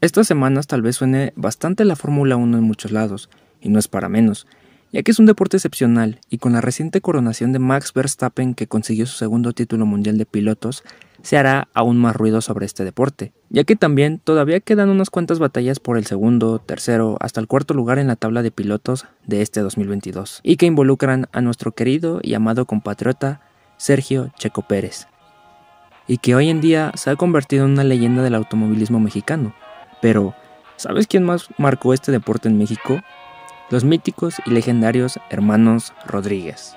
Estas semanas tal vez suene bastante la Fórmula 1 en muchos lados, y no es para menos, ya que es un deporte excepcional y con la reciente coronación de Max Verstappen, que consiguió su segundo título mundial de pilotos, se hará aún más ruido sobre este deporte, ya que también todavía quedan unas cuantas batallas por el segundo, tercero, hasta el cuarto lugar en la tabla de pilotos de este 2022, y que involucran a nuestro querido y amado compatriota Sergio Checo Pérez, y que hoy en día se ha convertido en una leyenda del automovilismo mexicano. Pero, ¿sabes quién más marcó este deporte en México? Los míticos y legendarios hermanos Rodríguez.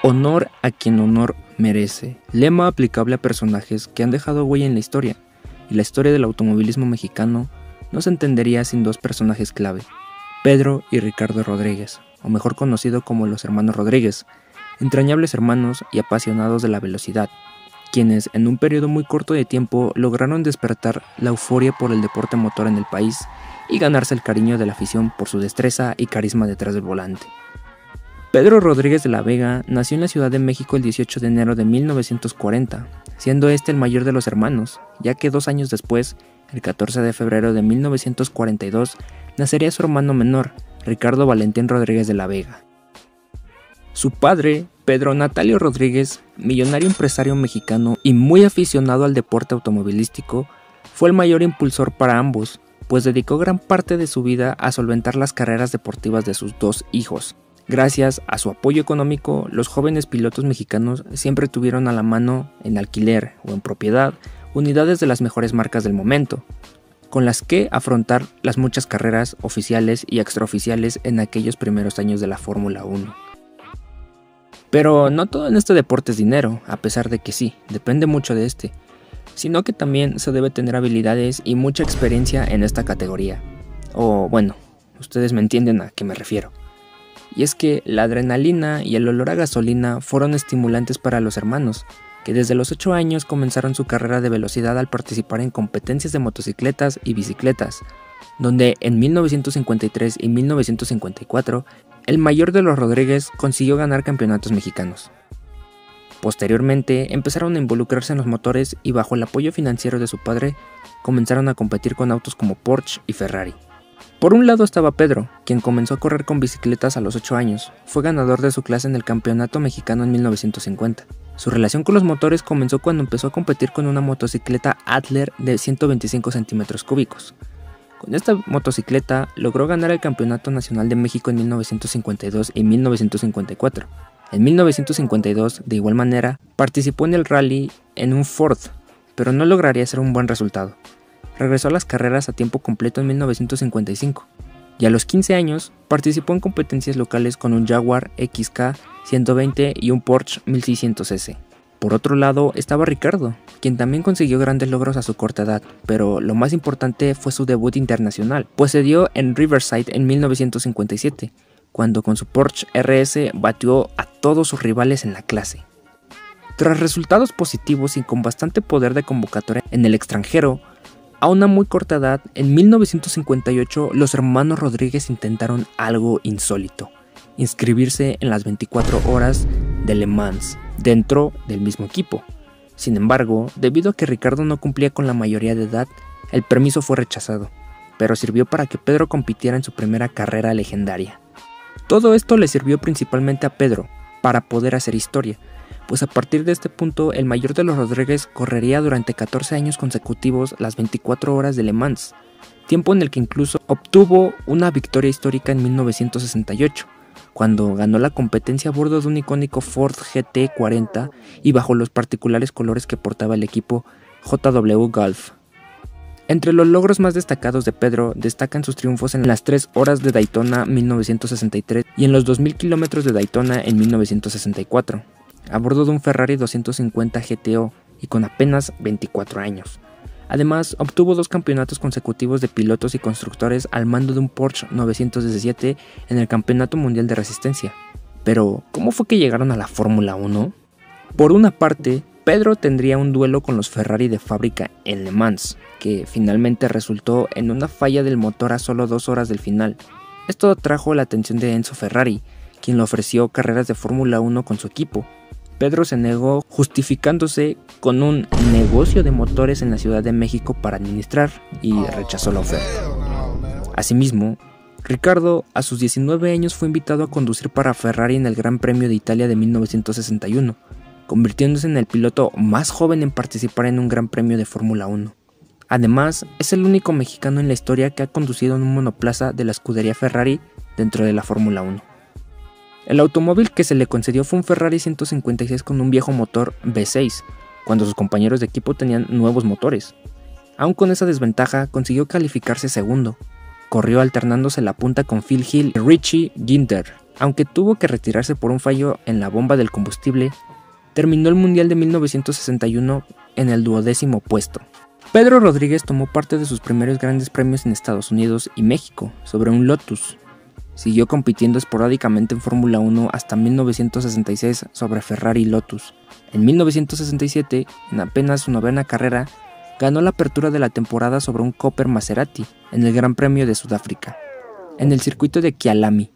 Honor a quien honor merece, lema aplicable a personajes que han dejado huella en la historia, y la historia del automovilismo mexicano no se entendería sin dos personajes clave, Pedro y Ricardo Rodríguez, o mejor conocido como los hermanos Rodríguez, entrañables hermanos y apasionados de la velocidad, quienes en un periodo muy corto de tiempo lograron despertar la euforia por el deporte motor en el país y ganarse el cariño de la afición por su destreza y carisma detrás del volante. Pedro Rodríguez de la Vega nació en la Ciudad de México el 18 de enero de 1940, siendo este el mayor de los hermanos, ya que 2 años después, el 14 de febrero de 1942, nacería su hermano menor, Ricardo Valentín Rodríguez de la Vega. Su padre, Pedro Natalio Rodríguez, millonario empresario mexicano y muy aficionado al deporte automovilístico, fue el mayor impulsor para ambos, pues dedicó gran parte de su vida a solventar las carreras deportivas de sus 2 hijos. Gracias a su apoyo económico, los jóvenes pilotos mexicanos siempre tuvieron a la mano, en alquiler o en propiedad, unidades de las mejores marcas del momento, con las que afrontar las muchas carreras oficiales y extraoficiales en aquellos primeros años de la Fórmula 1. Pero no todo en este deporte es dinero, a pesar de que sí, depende mucho de este, sino que también se debe tener habilidades y mucha experiencia en esta categoría. O bueno, ustedes me entienden a qué me refiero. Y es que la adrenalina y el olor a gasolina fueron estimulantes para los hermanos, que desde los 8 años comenzaron su carrera de velocidad al participar en competencias de motocicletas y bicicletas, donde en 1953 y 1954 el mayor de los Rodríguez consiguió ganar campeonatos mexicanos. Posteriormente empezaron a involucrarse en los motores y bajo el apoyo financiero de su padre comenzaron a competir con autos como Porsche y Ferrari. Por un lado estaba Pedro, quien comenzó a correr con bicicletas a los 8 años, fue ganador de su clase en el Campeonato Mexicano en 1950. Su relación con los motores comenzó cuando empezó a competir con una motocicleta Adler de 125 centímetros cúbicos. Con esta motocicleta logró ganar el Campeonato Nacional de México en 1952 y 1954. En 1952, de igual manera, participó en el rally en un Ford, pero no lograría hacer un buen resultado. Regresó a las carreras a tiempo completo en 1955, y a los 15 años participó en competencias locales con un Jaguar XK 120 y un Porsche 1600S. Por otro lado estaba Ricardo, quien también consiguió grandes logros a su corta edad, pero lo más importante fue su debut internacional, pues se dio en Riverside en 1957, cuando con su Porsche RS batió a todos sus rivales en la clase. Tras resultados positivos y con bastante poder de convocatoria en el extranjero, a una muy corta edad, en 1958, los hermanos Rodríguez intentaron algo insólito: inscribirse en las 24 horas de Le Mans, dentro del mismo equipo. Sin embargo, debido a que Ricardo no cumplía con la mayoría de edad, el permiso fue rechazado, pero sirvió para que Pedro compitiera en su primera carrera legendaria. Todo esto le sirvió principalmente a Pedro para poder hacer historia, pues a partir de este punto el mayor de los Rodríguez correría durante 14 años consecutivos las 24 horas de Le Mans, tiempo en el que incluso obtuvo una victoria histórica en 1968, cuando ganó la competencia a bordo de un icónico Ford GT40 y bajo los particulares colores que portaba el equipo JW Golf. Entre los logros más destacados de Pedro destacan sus triunfos en las 3 horas de Daytona 1963 y en los 2000 kilómetros de Daytona en 1964. A bordo de un Ferrari 250 GTO y con apenas 24 años. Además, obtuvo 2 campeonatos consecutivos de pilotos y constructores al mando de un Porsche 917 en el Campeonato Mundial de Resistencia. Pero, ¿cómo fue que llegaron a la Fórmula 1? Por una parte, Pedro tendría un duelo con los Ferrari de fábrica en Le Mans, que finalmente resultó en una falla del motor a solo 2 horas del final. Esto atrajo la atención de Enzo Ferrari, quien le ofreció carreras de Fórmula 1 con su equipo. Pedro se negó, justificándose con un negocio de motores en la Ciudad de México para administrar, y rechazó la oferta. Asimismo, Ricardo a sus 19 años fue invitado a conducir para Ferrari en el Gran Premio de Italia de 1961, convirtiéndose en el piloto más joven en participar en un Gran Premio de Fórmula 1. Además, es el único mexicano en la historia que ha conducido en un monoplaza de la escudería Ferrari dentro de la Fórmula 1. El automóvil que se le concedió fue un Ferrari 156 con un viejo motor V6, cuando sus compañeros de equipo tenían nuevos motores. Aún con esa desventaja, consiguió calificarse segundo. Corrió alternándose la punta con Phil Hill y Richie Ginther. Aunque tuvo que retirarse por un fallo en la bomba del combustible, terminó el Mundial de 1961 en el 12º puesto. Pedro Rodríguez tomó parte de sus primeros grandes premios en Estados Unidos y México sobre un Lotus. Siguió compitiendo esporádicamente en Fórmula 1 hasta 1966 sobre Ferrari y Lotus. En 1967, en apenas su 9ª carrera, ganó la apertura de la temporada sobre un Cooper Maserati en el Gran Premio de Sudáfrica, en el circuito de Kyalami.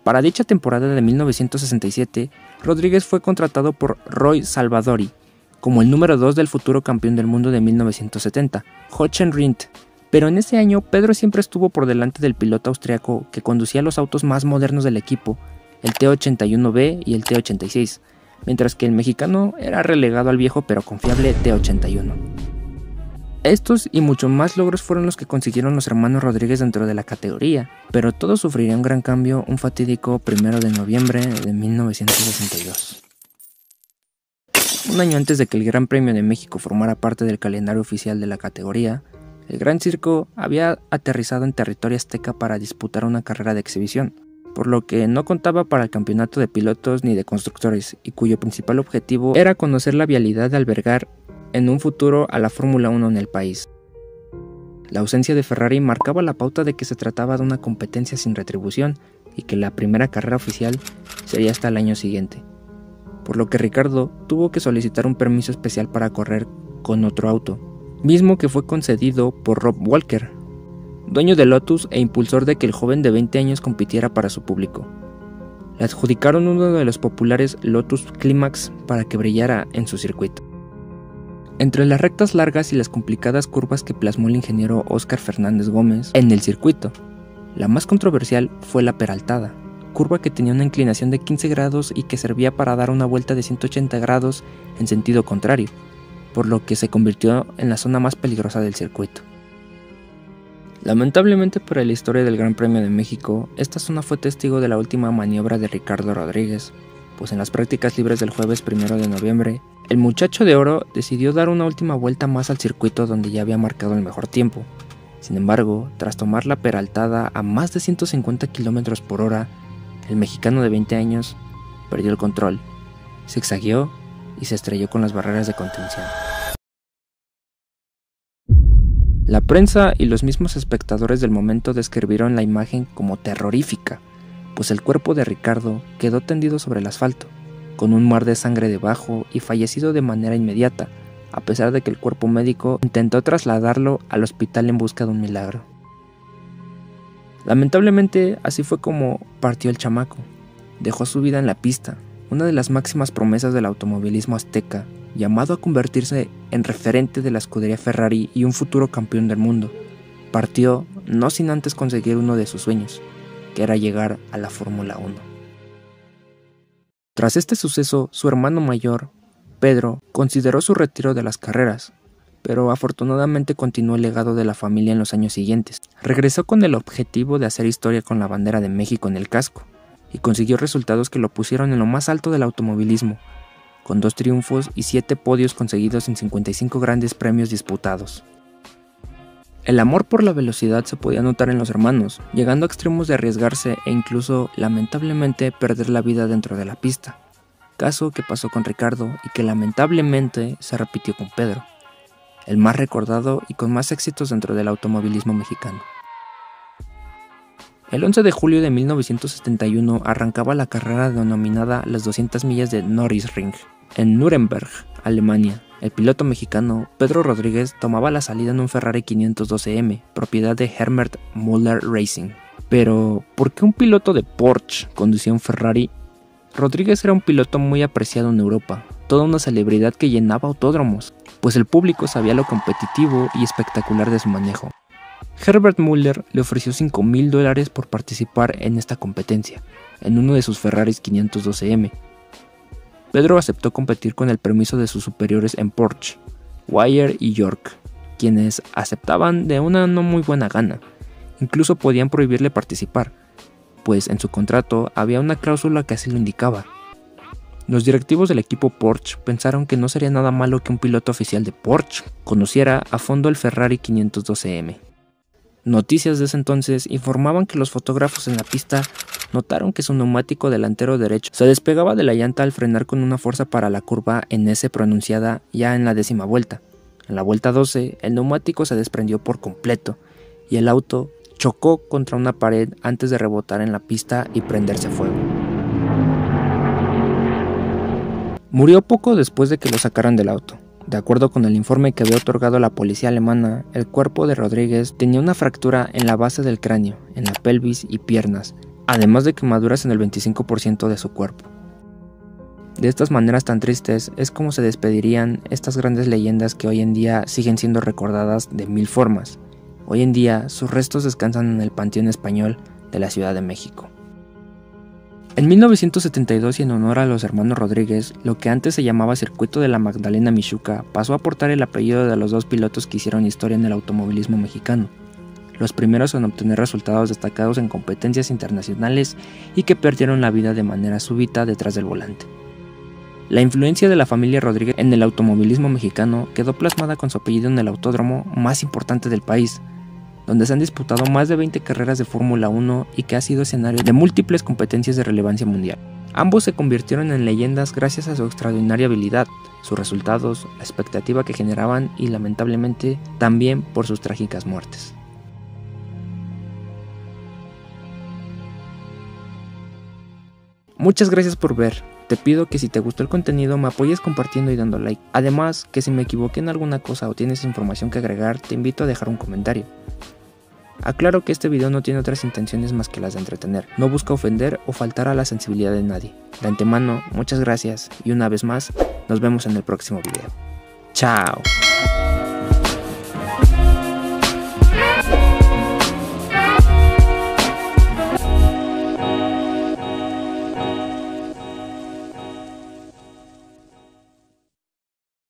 Para dicha temporada de 1967, Rodríguez fue contratado por Roy Salvadori como el número 2 del futuro campeón del mundo de 1970, Jochen Rindt. Pero en ese año, Pedro siempre estuvo por delante del piloto austriaco que conducía los autos más modernos del equipo, el T81B y el T86, mientras que el mexicano era relegado al viejo pero confiable T81. Estos y muchos más logros fueron los que consiguieron los hermanos Rodríguez dentro de la categoría, pero todo sufriría un gran cambio un fatídico 1 de noviembre de 1962. Un año antes de que el Gran Premio de México formara parte del calendario oficial de la categoría, el Gran Circo había aterrizado en territorio azteca para disputar una carrera de exhibición, por lo que no contaba para el campeonato de pilotos ni de constructores, y cuyo principal objetivo era conocer la viabilidad de albergar en un futuro a la Fórmula 1 en el país. La ausencia de Ferrari marcaba la pauta de que se trataba de una competencia sin retribución y que la primera carrera oficial sería hasta el año siguiente, por lo que Ricardo tuvo que solicitar un permiso especial para correr con otro auto, mismo que fue concedido por Rob Walker, dueño de Lotus e impulsor de que el joven de 20 años compitiera para su público. Le adjudicaron uno de los populares Lotus Climax para que brillara en su circuito. Entre las rectas largas y las complicadas curvas que plasmó el ingeniero Óscar Fernández Gómez en el circuito, la más controversial fue la peraltada, curva que tenía una inclinación de 15 grados y que servía para dar una vuelta de 180 grados en sentido contrario, por lo que se convirtió en la zona más peligrosa del circuito. Lamentablemente para la historia del Gran Premio de México, esta zona fue testigo de la última maniobra de Ricardo Rodríguez, pues en las prácticas libres del jueves 1 de noviembre, el muchacho de oro decidió dar una última vuelta más al circuito donde ya había marcado el mejor tiempo. Sin embargo, tras tomar la peraltada a más de 150 km por hora, el mexicano de 20 años perdió el control, zigzagueó y se estrelló con las barreras de contención. La prensa y los mismos espectadores del momento describieron la imagen como terrorífica, pues el cuerpo de Ricardo quedó tendido sobre el asfalto, con un mar de sangre debajo y fallecido de manera inmediata, a pesar de que el cuerpo médico intentó trasladarlo al hospital en busca de un milagro. Lamentablemente, así fue como partió el chamaco. Dejó su vida en la pista, una de las máximas promesas del automovilismo azteca, llamado a convertirse en referente de la escudería Ferrari y un futuro campeón del mundo. Partió no sin antes conseguir uno de sus sueños, que era llegar a la Fórmula 1. Tras este suceso, su hermano mayor, Pedro, consideró su retiro de las carreras, pero afortunadamente continuó el legado de la familia en los años siguientes. Regresó con el objetivo de hacer historia con la bandera de México en el casco, y consiguió resultados que lo pusieron en lo más alto del automovilismo, con 2 triunfos y 7 podios conseguidos en 55 grandes premios disputados. El amor por la velocidad se podía notar en los hermanos, llegando a extremos de arriesgarse e incluso, lamentablemente, perder la vida dentro de la pista, caso que pasó con Ricardo y que lamentablemente se repitió con Pedro, el más recordado y con más éxitos dentro del automovilismo mexicano. El 11 de julio de 1971 arrancaba la carrera denominada las 200 millas de Nürburgring, En Nuremberg, Alemania, el piloto mexicano Pedro Rodríguez tomaba la salida en un Ferrari 512M, propiedad de Hermann Müller Racing. Pero, ¿por qué un piloto de Porsche conducía un Ferrari? Rodríguez era un piloto muy apreciado en Europa, toda una celebridad que llenaba autódromos, pues el público sabía lo competitivo y espectacular de su manejo. Herbert Müller le ofreció $5,000 por participar en esta competencia, en uno de sus Ferraris 512M. Pedro aceptó competir con el permiso de sus superiores en Porsche, Wire y York, quienes aceptaban de una no muy buena gana. Incluso podían prohibirle participar, pues en su contrato había una cláusula que así lo indicaba. Los directivos del equipo Porsche pensaron que no sería nada malo que un piloto oficial de Porsche conociera a fondo el Ferrari 512M. Noticias de ese entonces informaban que los fotógrafos en la pista notaron que su neumático delantero derecho se despegaba de la llanta al frenar con una fuerza para la curva en S pronunciada ya en la 10ª vuelta. En la vuelta 12, el neumático se desprendió por completo y el auto chocó contra una pared antes de rebotar en la pista y prenderse fuego. Murió poco después de que lo sacaran del auto. De acuerdo con el informe que había otorgado la policía alemana, el cuerpo de Rodríguez tenía una fractura en la base del cráneo, en la pelvis y piernas, además de quemaduras en el 25% de su cuerpo. De estas maneras tan tristes es como se despedirían estas grandes leyendas que hoy en día siguen siendo recordadas de mil formas. Hoy en día sus restos descansan en el Panteón Español de la Ciudad de México. En 1972 y en honor a los hermanos Rodríguez, lo que antes se llamaba Circuito de la Magdalena Mixhuca pasó a portar el apellido de los dos pilotos que hicieron historia en el automovilismo mexicano, los primeros en obtener resultados destacados en competencias internacionales y que perdieron la vida de manera súbita detrás del volante. La influencia de la familia Rodríguez en el automovilismo mexicano quedó plasmada con su apellido en el autódromo más importante del país, donde se han disputado más de 20 carreras de Fórmula 1 y que ha sido escenario de múltiples competencias de relevancia mundial. Ambos se convirtieron en leyendas gracias a su extraordinaria habilidad, sus resultados, la expectativa que generaban y lamentablemente también por sus trágicas muertes. Muchas gracias por ver. Te pido que si te gustó el contenido me apoyes compartiendo y dando like. Además, que si me equivoqué en alguna cosa o tienes información que agregar, te invito a dejar un comentario. Aclaro que este video no tiene otras intenciones más que las de entretener, no busca ofender o faltar a la sensibilidad de nadie. De antemano, muchas gracias y una vez más, nos vemos en el próximo video. ¡Chao!